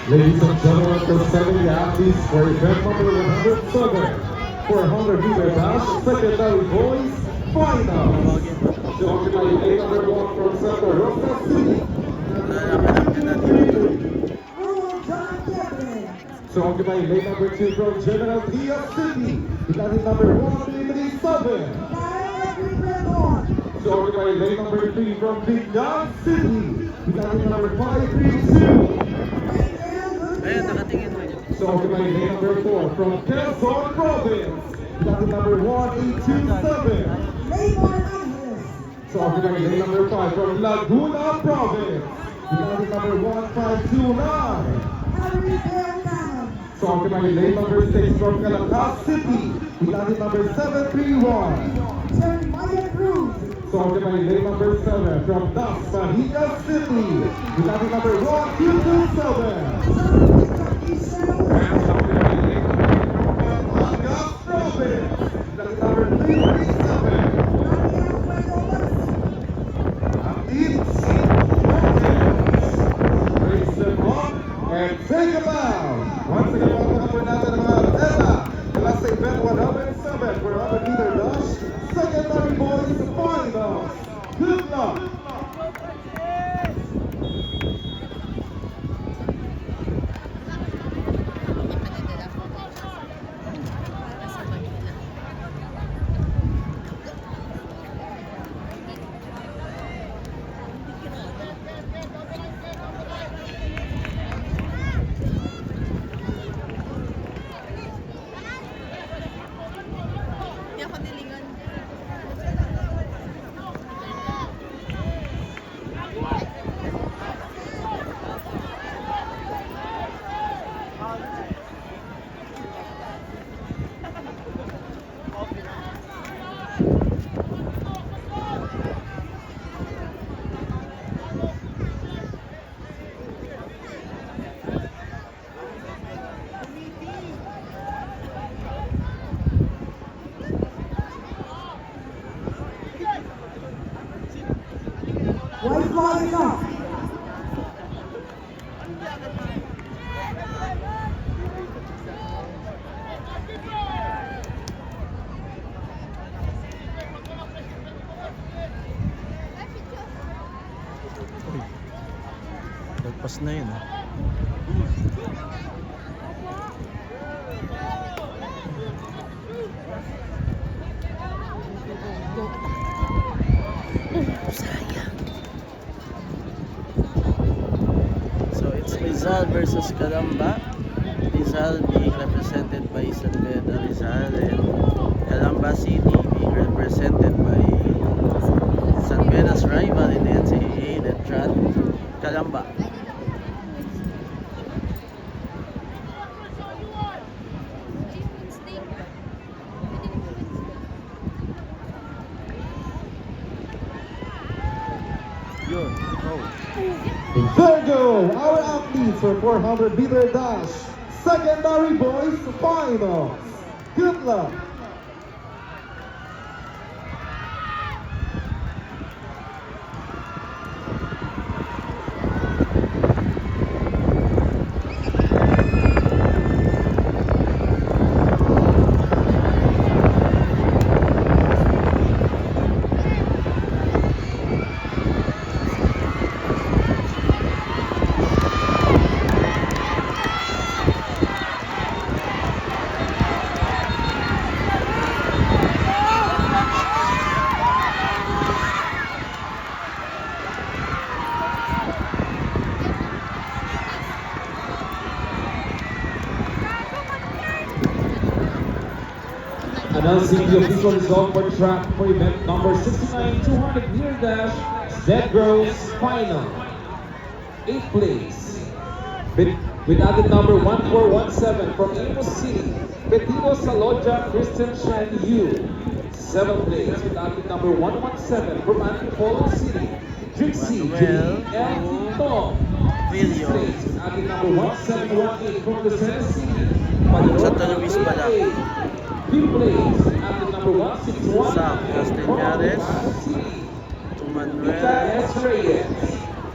Ladies and gentlemen, presenting the athletes for event number 107, 400-meter dash, secondary boys, final. To occupy lane number 1 from Santa Rosa City. To occupy lane number 2 from General Diaz City, lane number 137. To occupy lane number 3 from Bignan City, lane number 532. Ayan, nakatingin mo yun. So occupy lane number 4 from Quezon Province, lane number 1827. So occupy lane number 5 from Laguna Province, lane number 1529. So occupy lane number 6 from Calacas City, lane number 731. So occupy lane number 7 from Dasmariñas City, lane number 1227. And take them out. Once again, welcome po natin ang mga atleta mula sa event 107 for 100-meter dash, secondary boys finals. Good luck! White flag is up. Nagpas na yun ah. So it's Rizal versus Calamba. Rizal being represented by San Beda Rizal and Calamba City being represented by San Beda's rival in the NCAA, the Tran Calamba. Yun. Oh. There go our athletes for 400-meter dash, secondary boys finals. Good luck! Announcing the official result for track for event number 69 200-meter dash, Zedros final. 8th place, with added number 1417 from Imus City, Betino Saloja Christian Shan Yu. 7th place, with added number 117 from Antipolo City, Trixie J. L. Tito. 6th place, with added number 1718 from the City, Santa Luis pala. 5th place, at the number 161 Sam Castellares, Manuel S. Reyes.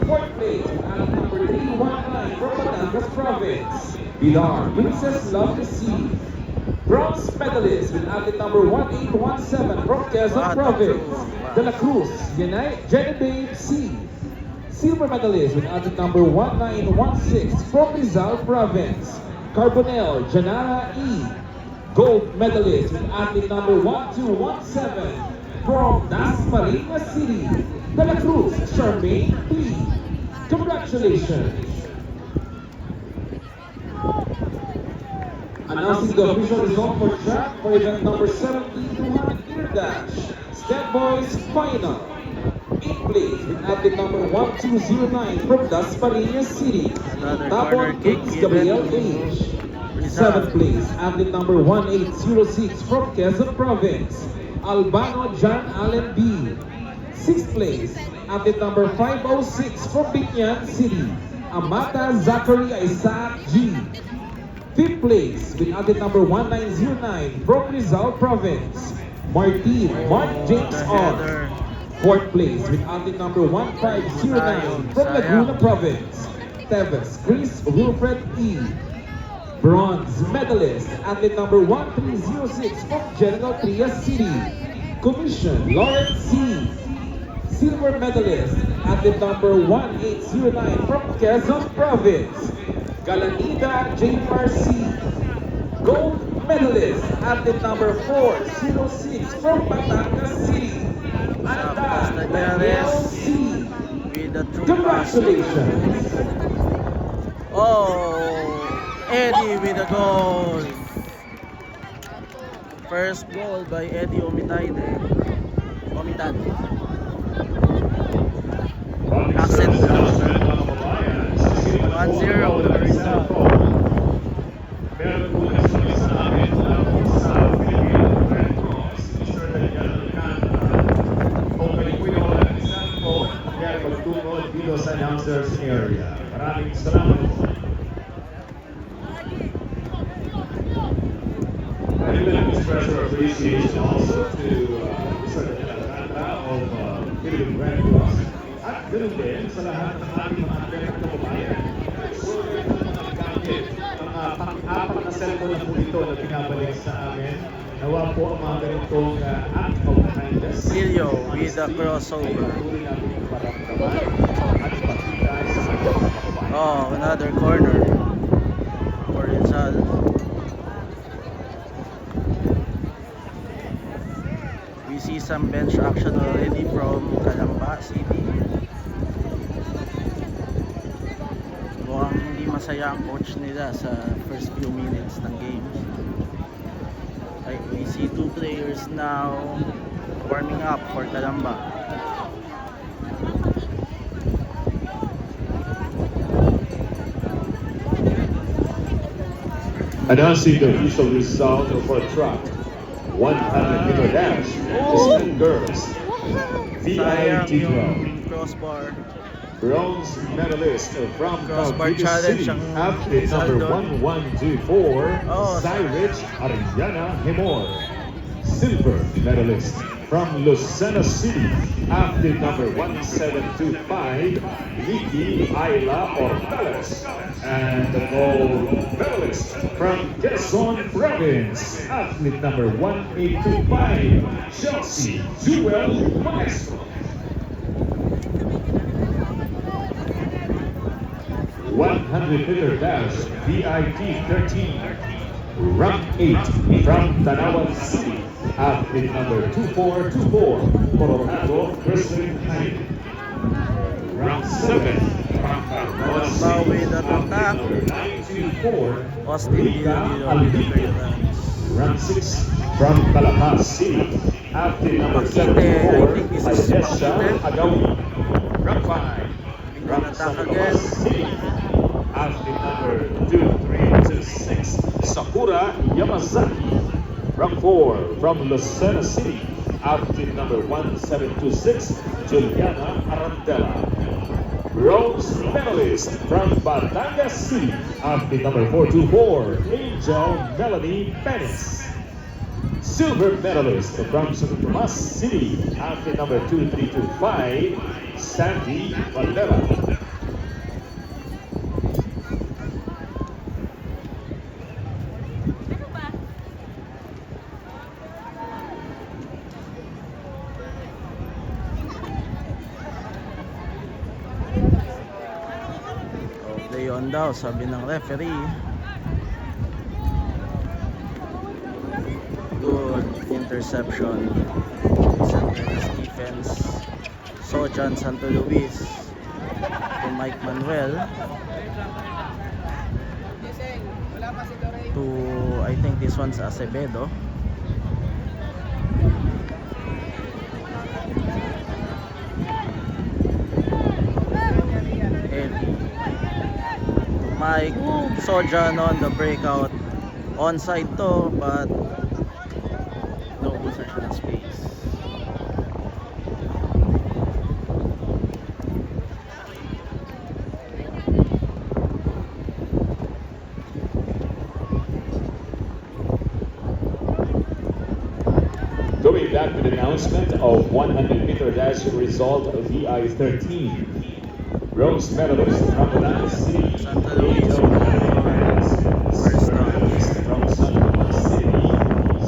4th place, at number 319 from Batangas Province. Province. Bidar, Princess Love to See. Bronze medalist with athlete number 1817 from Quezon Province. De La Cruz, Genevieve C. Silver medalist with athlete number 1916 from Rizal Province. Carbonell, Janara E. Gold medalist with athlete number 1217 from Dasmariñas City. De La Cruz, Charmaine P. Congratulations! Announcing the official result for track for event number 17, 200 meter dash. Step Boys Final. 8th place with athlete number 1209 from Dasmariñas City. Another Tapon corner kick Prince given Gabriel to H. Rizal. 7th place, athlete number 1806 from Quezon Province. Albano John Allen B. 6th place, athlete number 506 from Binyan City. Amata Zachary Isaac G. 5th place with athlete number 1909 from Rizal Province. Martin Mark James R. 4th place with athlete number 1509 from Laguna Province. Teves Chris Wilfred E. Bronze medalist, athlete number 1306 from General Trias City. Commission, Lawrence C. Silver medalist, athlete number 1809 from Quezon Province. Galanida J.R. C. Gold medalist, athlete number 406 from Batangas City. Anda Daniel C. With the true Congratulations! Oh, Eddie with a goal. First goal by Eddie Omitade. 1-0 the result. Meron po nagsabi sa amin sa Philippine Red Cross, Mr. Daniel Alcantara. Kung kayo po yung wala ng cellphone, kaya magtungod dito sa announcers area. Maraming salamat po. I would like to express our appreciation also to Mr. Daniel Alcantara of Philippine Red Cross. At ganoon din sa lahat ng ating mga atletang kababayan. Mga pang-apat na cellphone na po ito na pinabalik sa amin. Nawa po ang mga ganitong act of kindness. Silio with a crossover. Oh, another corner for Rizal. We see some bench action already from Calamba City. Mukhang hindi masaya ang coach nila sa first few minutes ng game. We see two players now warming up for Calamba. Announcing the official result for track 100-meter dash, Discipline Girls, Sayang VIT yung crossbar. Bronze medalist from Crossbar Cavite challenge City, ang athlete number Rizal 1124, Oh, Cyrich Ariana Hemor. Silver medalist from Lucena City, athlete number 1725, Nikki Ayla Ortales. And the gold medalist from Quezon Province, athlete number 1825, Chelsea Jewel Maestro. 100-meter dash, VIT 13, rank 8 from Tanawan City, athlete number 2424, Coronado Kristen Hyde. Rank 7 from Tanawan Bow City, with an attack. athlete number 924, Austin Rita Dilo Alvito. Rank 6 from Calabas City, athlete number Makite, I 74, think this is Alyesha Makite. Agawi. Rank 5 from attack San again. Tomas City, athlete number 2326, Sakura Yamazaki. Rank 4 from Lucena City, athlete number 1726, Juliana Arandela. Bronze medalist from Batangas City, athlete number 424, Angel Melanie Penis. Silver medalist from San Tomas City, athlete number 2325, Sandy Valera. on daw, sabi ng referee. Good interception. San Pedro's defense. Sojan Santo Luis to Mike Manuel to, I think this one's Acevedo. Eddie to Mike. Sojan on the breakout. Onside to, but no possession of space. Going back to the announcement of 100-meter dash result of VI 13. Bronze medalist from Batangas City, Santa Luis first from Santa Cruz City,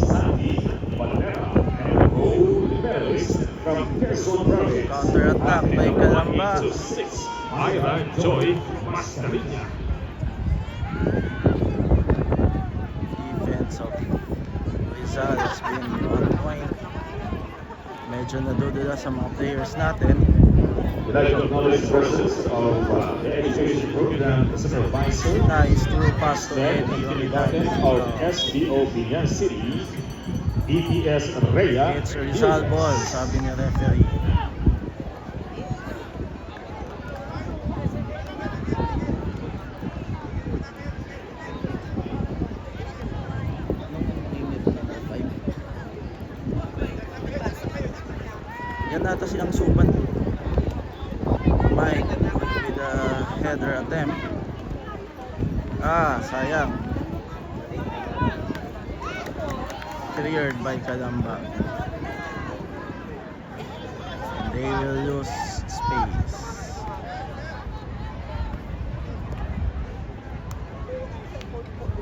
Sandy Valera, and gold medalist from Quezon Province. Counter-attack by Calamba. 6, Myra Joy Mascarilla. Defense of Rizal has been on point. Medyo nadudula sa mga players natin. We'd like to acknowledge the presence of the education program supervisor, Nice through pass to then Eddie on the kindergarten of SBO Binyan City, EPS Rhea. It's Rizal ball, sabi ni referee. Yan nata silang suban. Mike with a header attempt. Sayang. Cleared by Calamba. They will lose space.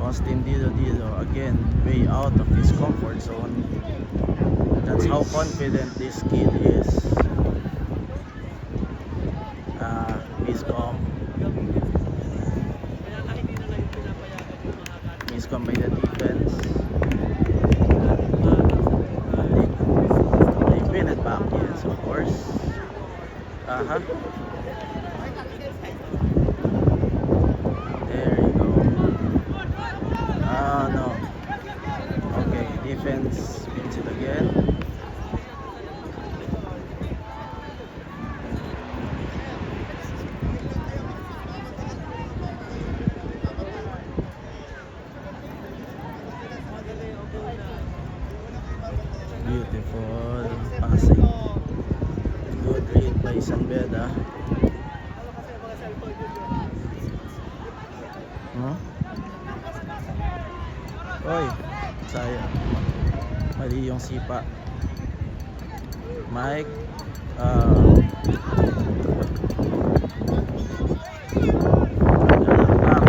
Austin Dilo again way out of his comfort zone. That's how confident this kid is. Miscom by the defense. They win it back, yes, of course. There you go. No. Okay, defense wins it again. Beautiful passing. Good read by Sanbeda. Oy, sayang. Mali yung sipa. Mike.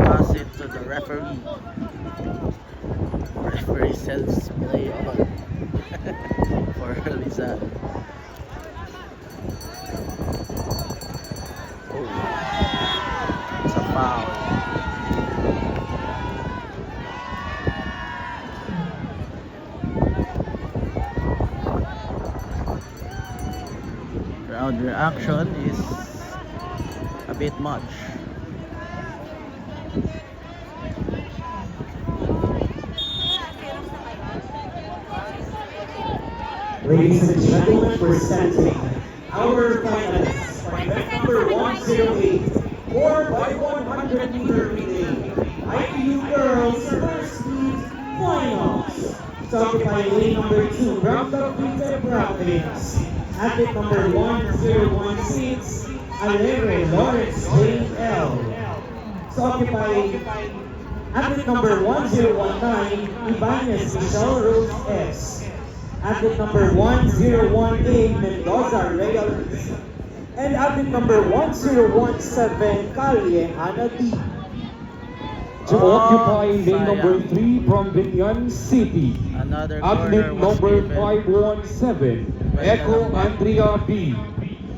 Pass it to the referee. Referee sells play on for Rizal. Oh, it's a foul. Crowd reaction is a bit much. Ladies and gentlemen, presenting our finalists for event number 108, 4x100 meter relay, IPU Girls First Heat Finals. Started by lane number 2, Round of Peter Province. Athlete number 1016, Alegre Lawrence Lane L. Started by athlete number 1019, Ibanez Michelle Rose S. Athlete number 1018, Mendoza Reales. And athlete number 1017, Calle Hannah D. To occupy lane number 3 from Binyan City, Another athlete corner was number given. 517, Echo Andrea B.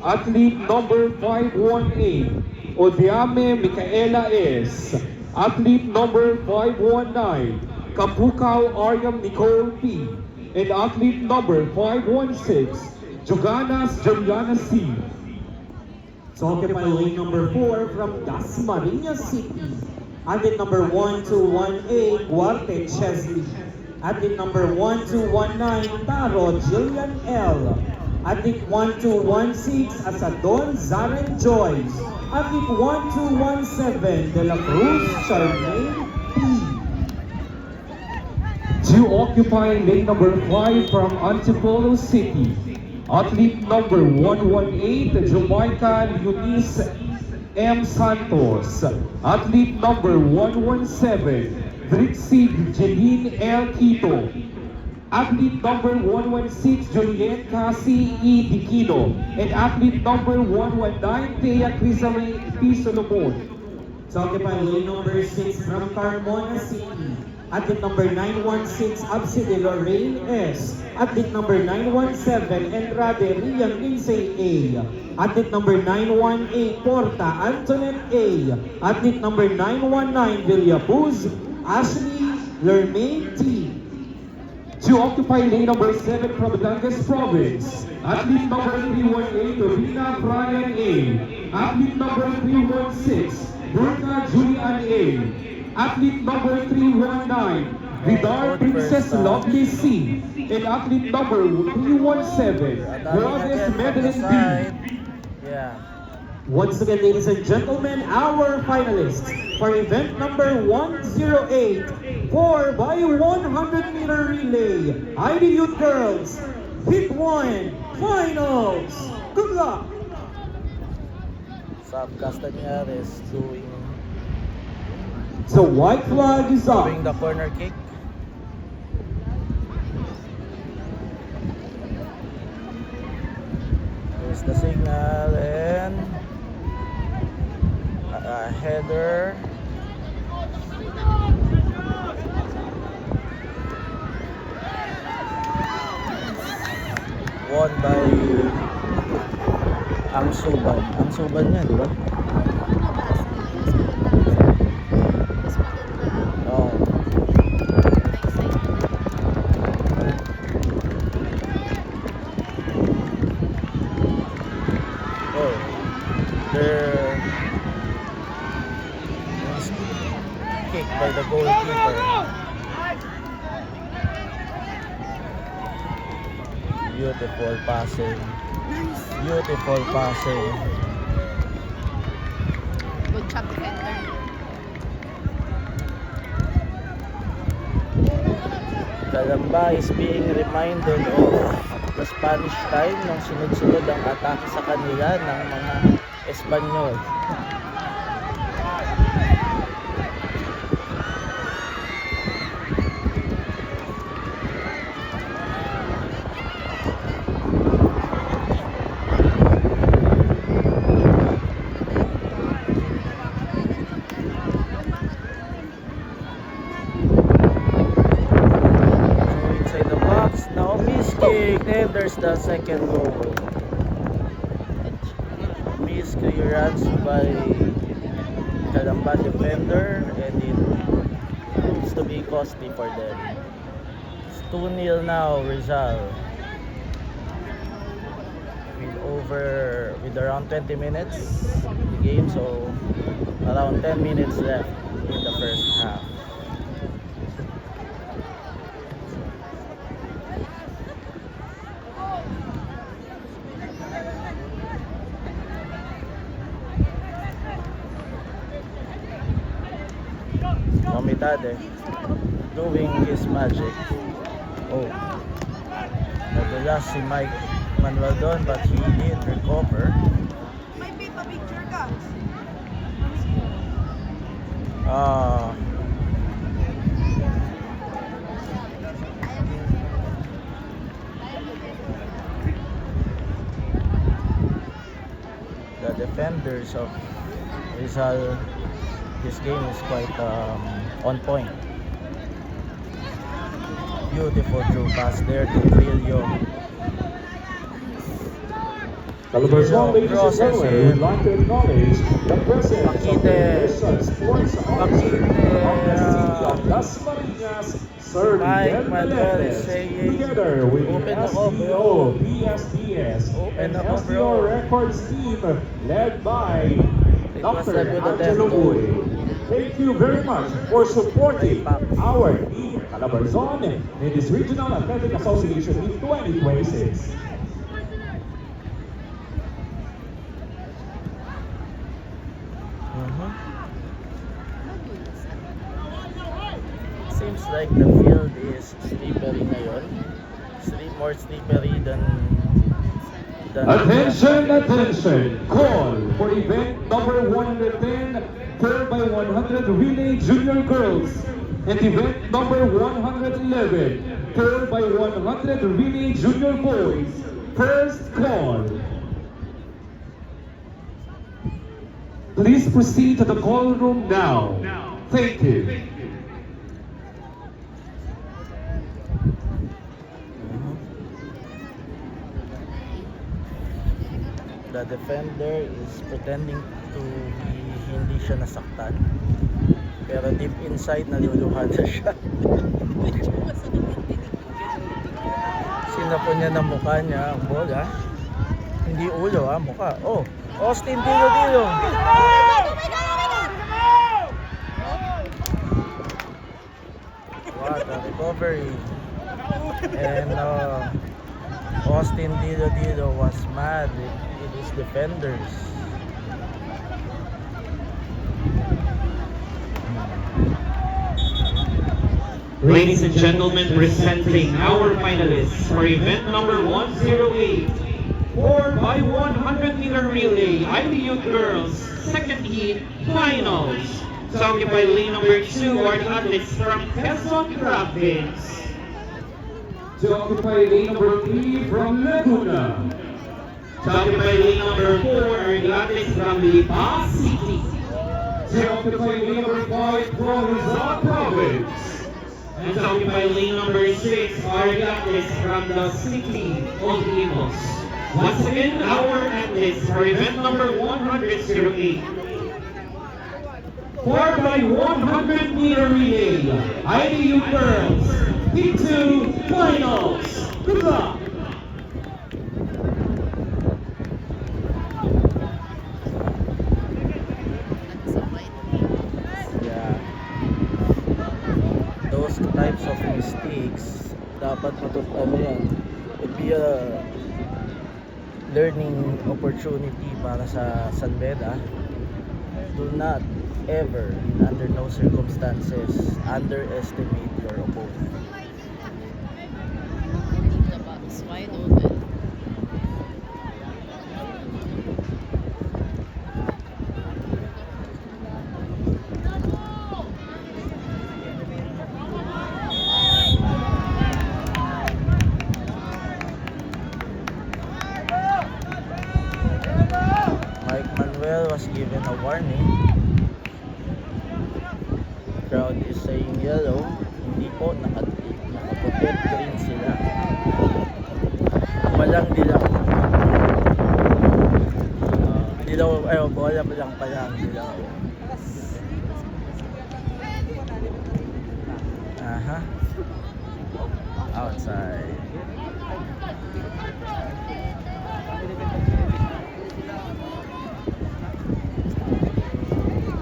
Athlete number 518, Odiame Micaela S. Athlete number 519, Kapukaw Ariam Nicole P. And athlete number 516, Joganas Juliana C. So occupy lane number 4 from Dasmariñas City. Athlete number 1218, Guarte Chesley. Athlete number 1219, Taro Jillian L. Athlete 1216, Asadon Zaren Joyce. Athlete 1217, De La Cruz Charmaine P. To occupy lane number 5 from Antipolo City, athlete number 118, Jamaica Eunice M. Santos. Athlete number 117, Drixie Jeline L. Quito. Athlete number 116, Juliet Cassie E. Diquino. And athlete number 119, Thea Crisaline P. Solomon. So occupy lane number 6 from Carmona City. Athlete number 916, Abside Lorraine S. Athlete number 917, Enrade Rian Lindsay A. Athlete number 918, Porta Antoinette A. Athlete number 919, Villapuz, Ashley Lermain T. To occupy lane number 7 from Batangas Province, athlete number 318, Rina Brian A. Athlete number 316, Burka Julian A. Athlete number 319, Vidar Princess Lovely C. And athlete number 317, Brothers Madeline B. Yeah. Once again, ladies and gentlemen, our finalists for event number 108, 4x100-meter relay, ID Youth Girls, Heat 1, Finals. Good luck! Sab Castañares doing So white flag is up. the corner kick. There's the signal and a header. Won by Ang Suban. Ang Suban yan, di ba? Oh. Oh. They're kicked by the goalkeeper. Beautiful passing. Beautiful passing. Good job, defender. Calamba is being reminded of the Spanish time nung sunod-sunod ang atake sa kanila ng mga Espanyol. And there's the second goal. Missed clearance by Calamba defender, and it proves to be costly for them. It's 2-0 now, Rizal. With around 20 minutes in the game, so around 10 minutes left in the first half. Momitade doing his magic. Oh, nadulas si Mike Manuel doon, but he did recover. May picture ka. The defenders of Rizal, this game is quite on point. Beautiful through pass there to Trillo. Calabarzon, ladies and gentlemen, we would like to acknowledge the presence of the Pakite. Universal Sports Officer of the City of Dasmariñas, Sir Mike Miguel Manuel is Melendez, saying, together with the "Open ako, SDO, bro. PSDS, Open and ako, SDO bro." Records team led by It was a Dr. good Angelo attempt, Uy. Thank you very much for supporting our team, Calabarzon, in this Regional Athletic Association in 2026. Mhm. Seems like the field is slippery ngayon. More slippery than Attention, attention! Call for event number 110, 4x100 Relay Junior Girls, and event number 111, 4x100 Relay Junior Boys. First call. Please proceed to the call room now. Thank you. the defender is pretending to be hindi siya nasaktan. Pero deep inside, naluluhan na siya. Sinapo niya ng mukha niya ang bola. Hindi ulo, mukha. Oh, Austin Dilo. What a recovery. And Austin Dilo was mad with his defenders. Ladies and gentlemen, presenting our finalists for event number 108, 4x100 meter relay, IDU Girls, second heat, finals. To occupy lane number 2 are the athletes from Quezon Province. To occupy lane number 3 from Laguna. To occupy lane number 4 are the athletes from Lipa City. To occupy lane number 5 from Rizal Province. And to occupy lane number 6 are the athletes from the city of Imus. Once again, our athletes for event number 108. 4x100 meter relay, IDU Girls, Heat 2 Finals. Good luck! Yeah. Those types of mistakes, dapat yan. It'd be a learning opportunity para sa San Beda. Do not ever, under no circumstances, underestimate your opponent. The box wide open. Mike Manuel was given a warning. Crowd is saying yellow. Hindi po, nakaputit green sila. Walang dilaw. Bola lang pala ang dilaw. Aha. Outside.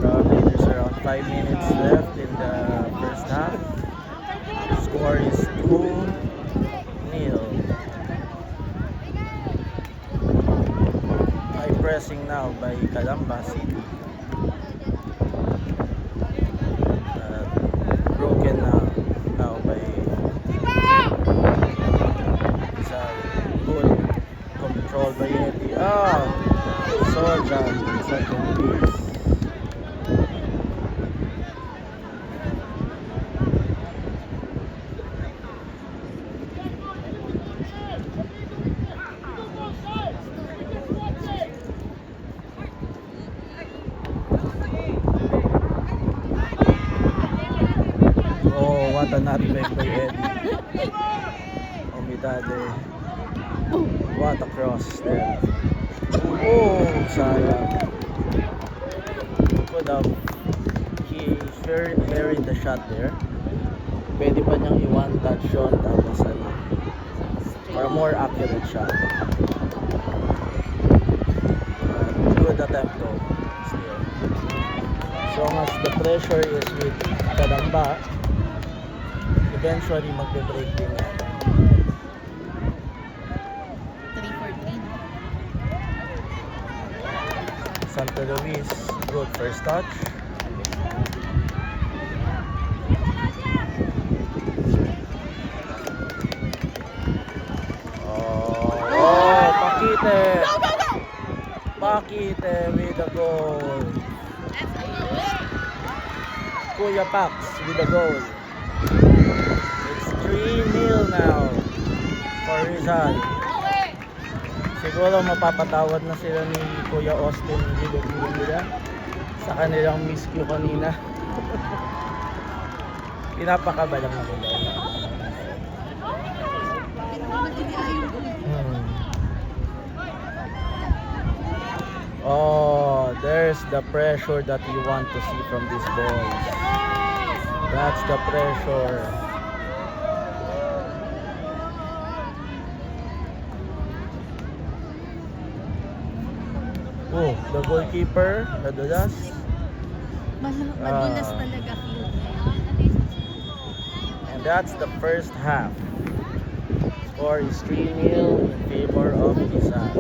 Probably there's around 5 minutes left in the first half. Score is 2-0. High pressing now by Calamba City. Broken now by Rizal. Good control by Eddie. Sojan second piece. Oh, what a nutmeg by Eddie. Umidade. What a cross there. Oh, sayang. Could have he buried the shot there. Pwede pa niyang i-one touch yun, tapos ano, for a more accurate shot. Good attempt though. Still. As long as the pressure is with Kadamba, eventually magbe-break din yan. 3-4-3. Santa Luis, good first touch. Oh, Paquite! Paquite with the goal. Kuya Pax with the goal. It's 3-0 now for Rizal. Siguro mapapatawad na sila ni Kuya Austin nila sa kanilang miscue kanina. Pinapakabalang na nila. Oh, there's the pressure that you want to see from these boys. That's the pressure. Oh, the goalkeeper, nadulas. Madulas talaga field na And that's the first half. Score is 3-0 in favor of Rizal.